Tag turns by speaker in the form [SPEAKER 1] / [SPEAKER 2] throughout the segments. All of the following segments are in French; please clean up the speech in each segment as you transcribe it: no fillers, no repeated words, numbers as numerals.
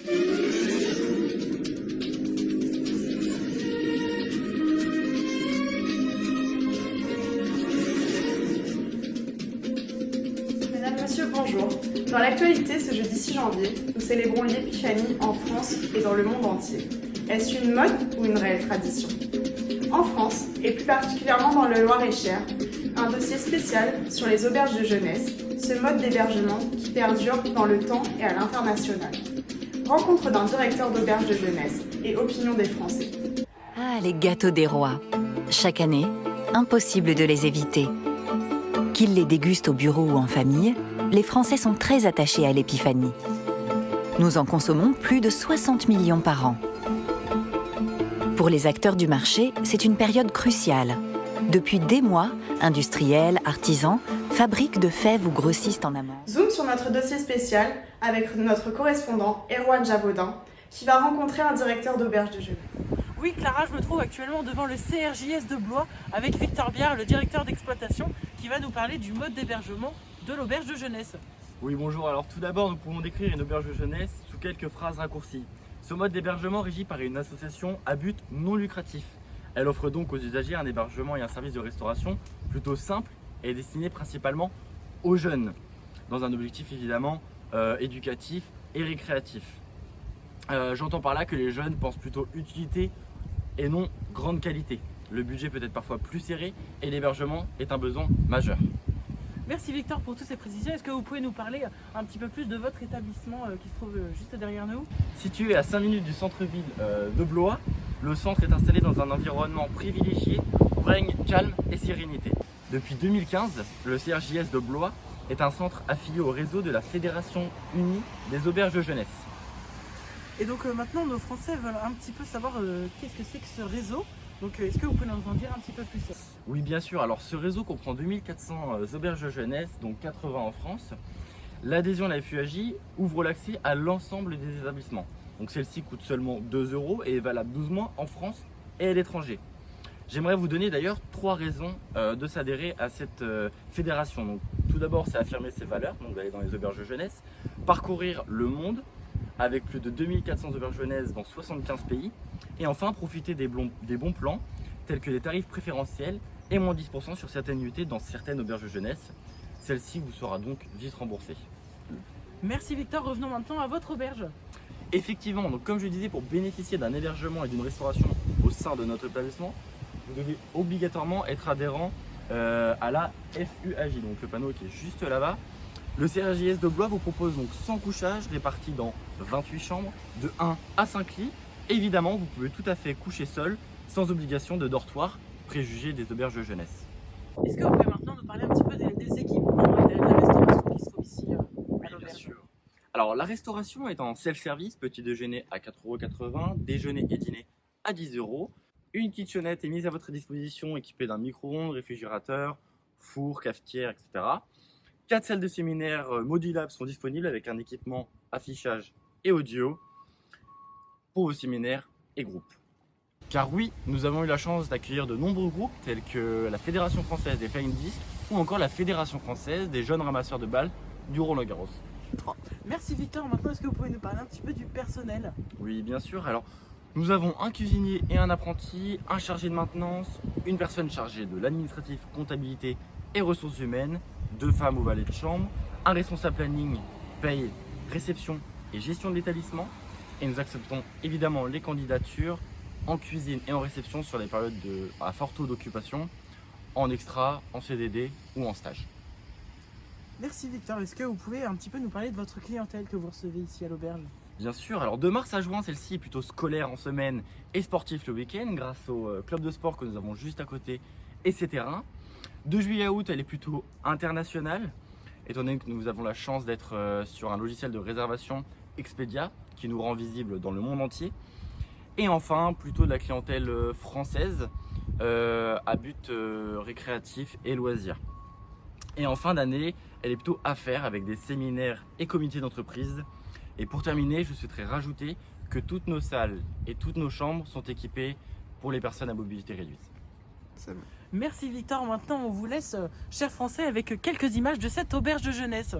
[SPEAKER 1] Mesdames, Messieurs, bonjour. Dans l'actualité, ce jeudi 6 janvier, nous célébrons l'Épiphanie en France et dans le monde entier. Est-ce une mode ou une réelle tradition? En France, et plus particulièrement dans le Loir-et-Cher, un dossier spécial sur les auberges de jeunesse, ce mode d'hébergement qui perdure dans le temps et à l'international. Rencontre d'un directeur d'auberge de jeunesse et opinion des Français.
[SPEAKER 2] Ah, les gâteaux des rois. Chaque année, impossible de les éviter. Qu'ils les dégustent au bureau ou en famille, les Français sont très attachés à l'épiphanie. Nous en consommons plus de 60 millions par an. Pour les acteurs du marché, c'est une période cruciale. Depuis des mois, industriels, artisans, fabriquent de fèves ou grossistes en amande.
[SPEAKER 1] Zoom sur notre dossier spécial avec notre correspondant Erwan Javaudin qui va rencontrer un directeur d'auberge de jeunesse.
[SPEAKER 3] Oui, Clara, je me trouve actuellement devant le CRJS de Blois avec Victor Biard, le directeur d'exploitation, qui va nous parler du mode d'hébergement de l'auberge de jeunesse.
[SPEAKER 4] Oui, bonjour. Alors tout d'abord, nous pouvons décrire une auberge de jeunesse sous quelques phrases raccourcies. Ce mode d'hébergement régit par une association à but non lucratif. Elle offre donc aux usagers un hébergement et un service de restauration plutôt simple et destiné principalement aux jeunes, dans un objectif évidemment éducatif et récréatif. J'entends par là que les jeunes pensent plutôt utilité et non grande qualité. Le budget peut être parfois plus serré et l'hébergement est un besoin majeur.
[SPEAKER 3] Merci Victor pour toutes ces précisions. Est-ce que vous pouvez nous parler un petit peu plus de votre établissement qui se trouve juste derrière nous?
[SPEAKER 4] Situé à 5 minutes du centre-ville de Blois, le centre est installé dans un environnement privilégié où règne calme et sérénité. Depuis 2015, le CRJS de Blois est un centre affilié au réseau de la Fédération Unie des Auberges de Jeunesse.
[SPEAKER 3] Et donc maintenant, nos Français veulent un petit peu savoir qu'est-ce que c'est que ce réseau. Donc est-ce que vous pouvez nous en dire un petit peu plus?
[SPEAKER 4] Oui, bien sûr. Alors ce réseau comprend 2400 auberges de jeunesse, dont 80 en France. L'adhésion à la FUAJ ouvre l'accès à l'ensemble des établissements. Donc celle-ci coûte seulement 2 € et est valable 12 mois en France et à l'étranger. J'aimerais vous donner d'ailleurs 3 raisons de s'adhérer à cette fédération. Donc, tout d'abord, c'est affirmer ses valeurs, donc d'aller dans les auberges de jeunesse, parcourir le monde avec plus de 2400 auberges de jeunesse dans 75 pays, et enfin profiter des bons plans tels que les tarifs préférentiels et moins 10% sur certaines nuitées dans certaines auberges de jeunesse. Celle-ci vous sera donc vite remboursée.
[SPEAKER 3] Merci Victor, revenons maintenant à votre auberge.
[SPEAKER 4] Effectivement, donc comme je disais, pour bénéficier d'un hébergement et d'une restauration au sein de notre établissement, vous devez obligatoirement être adhérent à la FUAJ, donc le panneau qui est juste là-bas. Le CRJS de Blois vous propose donc 100 couchages répartis dans 28 chambres, de 1 à 5 lits. Évidemment, vous pouvez tout à fait coucher seul, sans obligation de dortoir, préjugé des auberges de jeunesse.
[SPEAKER 3] Est-ce que vous pouvez maintenant nous parler un petit peu des équipements et de la restauration qui se trouve ici à l'auberge?
[SPEAKER 4] Alors la restauration est en self-service, petit déjeuner à 4,80 €, déjeuner et dîner à 10 €. Une kitchenette est mise à votre disposition équipée d'un micro-ondes, réfrigérateur, four, cafetière, etc. 4 salles de séminaire modulables sont disponibles avec un équipement affichage et audio pour vos séminaires et groupes. Car oui, nous avons eu la chance d'accueillir de nombreux groupes tels que la Fédération française des Flying Discs ou encore la Fédération française des jeunes ramasseurs de balles du Roland-Garros.
[SPEAKER 3] Merci Victor, maintenant est-ce que vous pouvez nous parler un petit peu du personnel?
[SPEAKER 4] Oui, bien sûr. Alors, nous avons un cuisinier et un apprenti, un chargé de maintenance, une personne chargée de l'administratif, comptabilité et ressources humaines, 2 femmes au valet de chambre, un responsable planning, paye, réception et gestion de l'établissement. Et nous acceptons évidemment les candidatures en cuisine et en réception sur les périodes à fort taux d'occupation, en extra, en CDD ou en stage.
[SPEAKER 3] Merci Victor, est-ce que vous pouvez un petit peu nous parler de votre clientèle que vous recevez ici à l'auberge?
[SPEAKER 4] Bien sûr, alors de mars à juin, celle-ci est plutôt scolaire en semaine et sportif le week-end grâce au club de sport que nous avons juste à côté et ses terrains. De juillet à août, elle est plutôt internationale, étant donné que nous avons la chance d'être sur un logiciel de réservation Expedia qui nous rend visible dans le monde entier. Et enfin, plutôt de la clientèle française à but récréatif et loisirs. Et en fin d'année, elle est plutôt affaires avec des séminaires et comités d'entreprise. Et pour terminer, je souhaiterais rajouter que toutes nos salles et toutes nos chambres sont équipées pour les personnes à mobilité réduite.
[SPEAKER 3] Merci Victor, maintenant on vous laisse, chers Français, avec quelques images de cette auberge de jeunesse.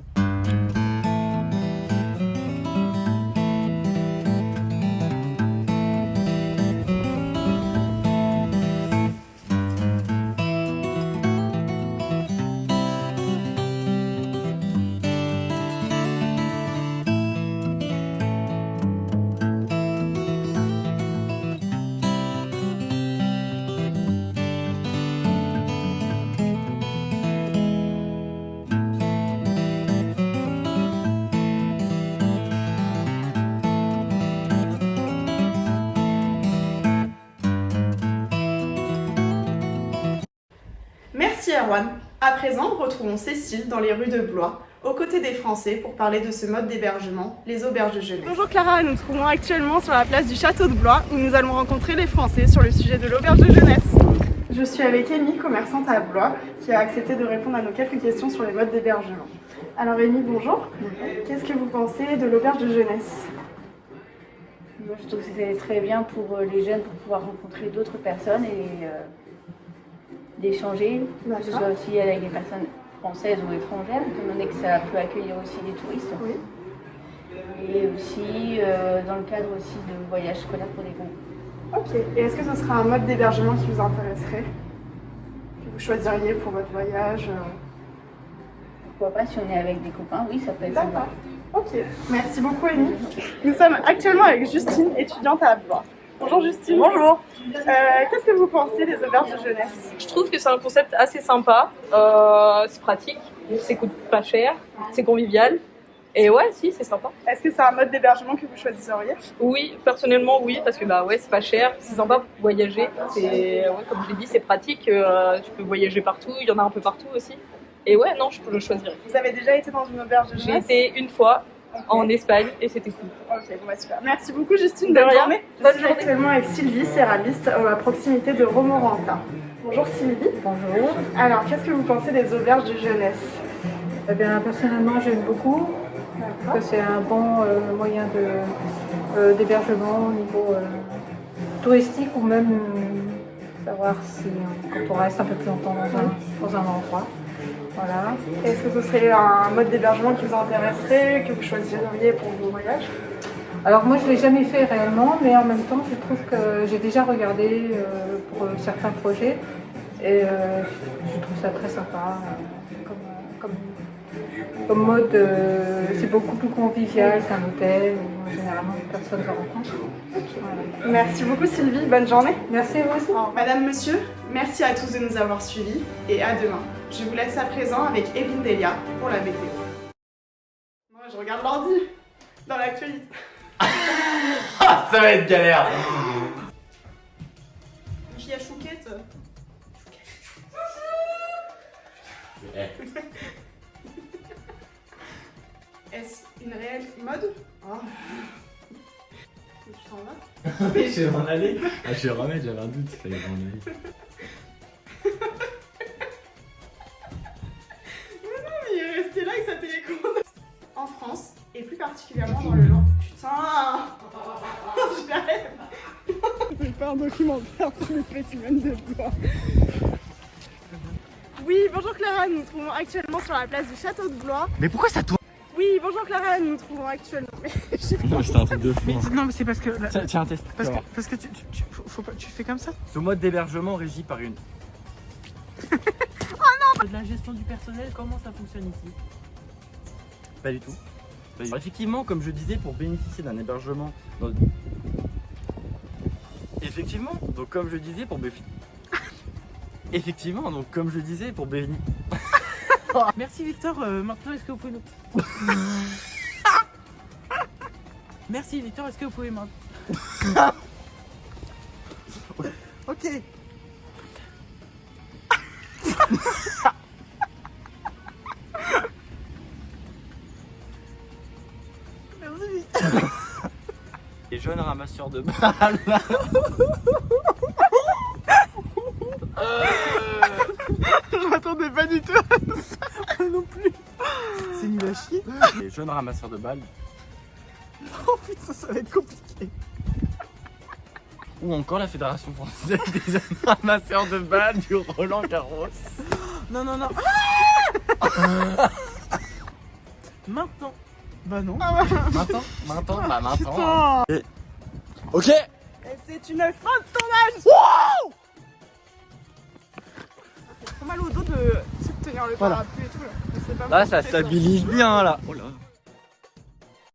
[SPEAKER 1] Erwan. À présent, retrouvons Cécile dans les rues de Blois, aux côtés des Français pour parler de ce mode d'hébergement, les auberges de jeunesse. Bonjour Clara, nous nous trouvons actuellement sur la place du château de Blois où nous allons rencontrer les Français sur le sujet de l'auberge de jeunesse. Je suis avec Amy, commerçante à Blois, qui a accepté de répondre à nos quelques questions sur les modes d'hébergement. Alors Amy, bonjour. Qu'est-ce que vous pensez de l'auberge de jeunesse?
[SPEAKER 5] Moi, je trouve que c'est très bien pour les jeunes pour pouvoir rencontrer d'autres personnes et d'échanger, que ce soit aussi avec des personnes françaises ou étrangères, étant donné que ça peut accueillir aussi des touristes.
[SPEAKER 1] Oui.
[SPEAKER 5] Et aussi dans le cadre aussi de voyages scolaires pour des groupes.
[SPEAKER 1] Ok. Et est-ce que ce sera un mode d'hébergement qui vous intéresserait? Que vous choisiriez pour votre voyage?
[SPEAKER 5] Pourquoi pas, si on est avec des copains, oui, ça peut être sympa.
[SPEAKER 1] D'accord. Ok. Merci beaucoup Amy. Nous sommes actuellement avec Justine, étudiante à Blois. Bonjour Justine.
[SPEAKER 6] Bonjour.
[SPEAKER 1] Qu'est-ce que vous pensez des auberges de jeunesse?
[SPEAKER 6] Je trouve que c'est un concept assez sympa, c'est pratique, ça coûte pas cher, c'est convivial. Et ouais, si, c'est sympa.
[SPEAKER 1] Est-ce que c'est un mode d'hébergement que vous choisiriez?
[SPEAKER 6] Oui, personnellement, oui, parce que bah ouais, c'est pas cher, c'est sympa pour voyager. C'est, ouais, comme je l'ai dit, c'est pratique, tu peux voyager partout, il y en a un peu partout aussi. Et ouais, non, je peux le choisir.
[SPEAKER 1] Vous avez déjà été dans une auberge de
[SPEAKER 6] J'ai
[SPEAKER 1] jeunesse?
[SPEAKER 6] été une fois en Espagne et c'était cool.
[SPEAKER 1] Ok, bon bah super. Merci beaucoup Justine,
[SPEAKER 6] De
[SPEAKER 1] bonne
[SPEAKER 6] rien.
[SPEAKER 1] journée.
[SPEAKER 6] Bonne
[SPEAKER 1] Je suis
[SPEAKER 6] journée.
[SPEAKER 1] actuellement avec Sylvie, céramiste, à proximité de Romorantin. Bonjour Sylvie.
[SPEAKER 7] Bonjour.
[SPEAKER 1] Alors, qu'est-ce que vous pensez des auberges de jeunesse?
[SPEAKER 7] Eh bien, personnellement, j'aime beaucoup. Parce que c'est un bon moyen d'hébergement au niveau touristique ou même savoir si quand on reste un peu plus longtemps dans un endroit. Voilà.
[SPEAKER 1] Est-ce que ce serait un mode d'hébergement qui vous intéresserait, que vous choisiriez pour vos voyages?
[SPEAKER 7] Alors moi, je ne l'ai jamais fait réellement, mais en même temps, je trouve que j'ai déjà regardé pour certains projets et je trouve ça très sympa comme mode. C'est beaucoup plus convivial qu'un hôtel où généralement personne ne se rencontre. Voilà.
[SPEAKER 1] Merci beaucoup Sylvie, bonne journée.
[SPEAKER 7] Merci à vous aussi.
[SPEAKER 1] Madame, monsieur, merci à tous de nous avoir suivis et à demain. Je vous laisse à présent avec Evelyne Delia pour la météo. Moi, je regarde l'ordi dans l'actualité.
[SPEAKER 4] Ça va être galère.
[SPEAKER 1] Qui a chouquette? Est-ce une réelle mode? Oh. Tu t'en vas?
[SPEAKER 8] Oui, je vais m'en aller. Ah, je vais remettre, j'avais un doute, ça allait m'en aller.
[SPEAKER 1] Il est resté là avec sa télécommande. En France, et plus particulièrement dans le Nord. Putain! Je l'arrête! C'est pas un documentaire sur les spécimens de bois. Oui, bonjour Clara, nous nous trouvons actuellement sur la place du château de Blois.
[SPEAKER 4] Mais pourquoi ça tourne?
[SPEAKER 1] Oui, bonjour Clara, nous nous trouvons actuellement.
[SPEAKER 8] Non, c'était un truc de fou. Hein.
[SPEAKER 3] Non, mais c'est parce que.
[SPEAKER 4] Tiens, un test.
[SPEAKER 3] Parce que tu fais comme ça.
[SPEAKER 4] Ce mode d'hébergement régi par une.
[SPEAKER 3] De la gestion du personnel, comment ça fonctionne ici?
[SPEAKER 4] Pas du tout. Alors, effectivement, comme je disais, pour bénéficier d'un hébergement dans... Effectivement, donc comme je disais, pour Effectivement, donc comme je disais, pour bénéficier...
[SPEAKER 3] Merci Victor, maintenant est-ce que vous pouvez nous... Merci Victor, est-ce que vous pouvez maintenant... Ok. Merci Victor.
[SPEAKER 4] Les jeunes ramasseurs de balles.
[SPEAKER 1] Je m'attendais pas du tout à ça non plus.
[SPEAKER 3] C'est nul à chier.
[SPEAKER 4] Les jeunes ramasseurs de balles.
[SPEAKER 1] Oh putain, ça va être compliqué.
[SPEAKER 4] Ou encore la Fédération française des jeunes ramasseurs de balles du Roland Garros.
[SPEAKER 3] Non, non, non. Maintenant. Bah non.
[SPEAKER 4] Maintenant, bah maintenant.
[SPEAKER 1] Putain.
[SPEAKER 4] Ok.
[SPEAKER 1] Et c'est une fin de tournage. Wow. Ça fait trop mal au dos de tenir le parapluie et tout là.
[SPEAKER 4] Là, ça stabilise bien là. Oh là.